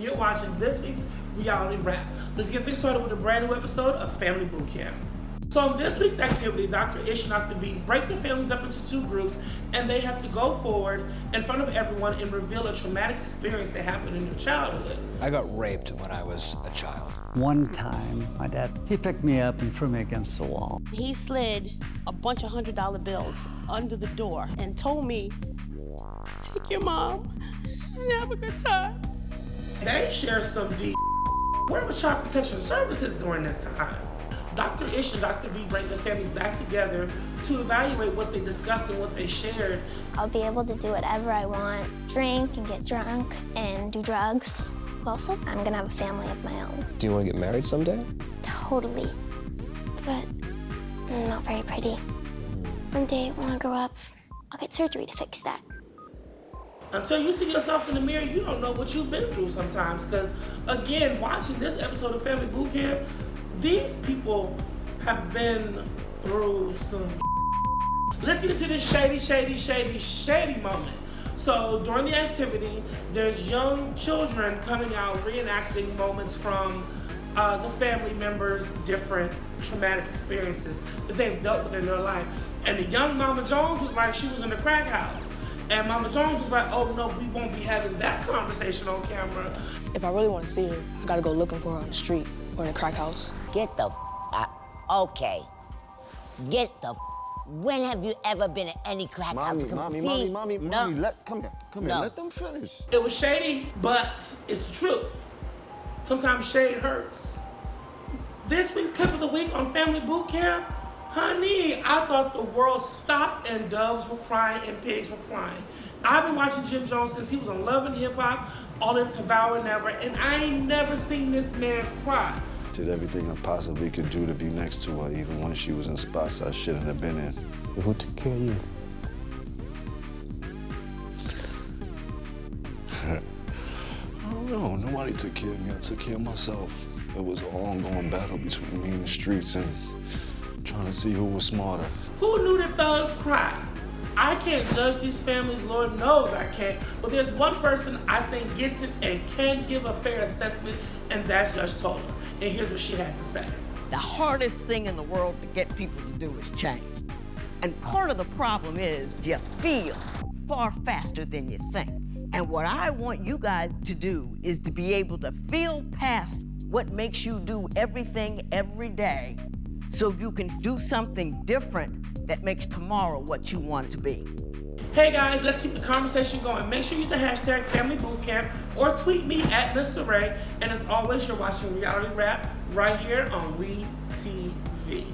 You're watching this week's Reality Wrap. Let's get things started with a brand new episode of Family Bootcamp. So in this week's activity, Dr. Ish and Dr. V break the families up into two groups, and they have to go forward in front of everyone and reveal a traumatic experience that happened in their childhood. I got raped when I was a child. One time, my dad, he picked me up and threw me against the wall. He slid a bunch of $100 bills under the door and told me, "Take your mom and have a good time." They share some deep. Where was Child Protection Services during this time? Dr. Ish and Dr. V bring the families back together to evaluate what they discussed and what they shared. I'll be able to do whatever I want, drink and get drunk and do drugs. Also, I'm gonna have a family of my own. Do you want to get married someday? Totally, but I'm not very pretty. One day when I grow up, I'll get surgery to fix that. Until you see yourself in the mirror, you don't know what you've been through sometimes. Because, again, watching this episode of Family Bootcamp, these people have been through some. Let's get into this shady moment. So during the activity, there's young children coming out reenacting moments from the family members' different traumatic experiences that they've dealt with in their life. And the young Mama Jones was like, she was in the crack house. And Mama Jones was like, oh no, we won't be having that conversation on camera. If I really want to see her, I gotta go looking for her on the street or in a crack house. Get the okay. Get the when have you ever been at any crack house? Mommy, come here, let them finish. It was shady, but it's the truth. Sometimes shade hurts. This week's clip of the week on Family Bootcamp, honey, I thought the world stopped and doves were crying and pigs were flying. I've been watching Jim Jones since he was on Love and Hip Hop, all into Vow or Never, and I ain't never seen this man cry. Did everything I possibly could do to be next to her, even when she was in spots I shouldn't have been in. Who took care of you? I don't know, nobody took care of me, I took care of myself. It was an ongoing battle between me and the streets and trying to see who was smarter. Who knew that thugs cry? I can't judge these families, Lord knows I can't, but there's one person I think gets it and can give a fair assessment, and that's Judge Toller. And here's what she had to say. The hardest thing in the world to get people to do is change. And part of the problem is you feel far faster than you think. And what I want you guys to do is to be able to feel past what makes you do everything every day so you can do something different that makes tomorrow what you want it to be. Hey guys, let's keep the conversation going. Make sure you use the hashtag FamilyBootcamp or tweet me at Mr. Ray. And as always, you're watching Reality Wrap right here on WeTV.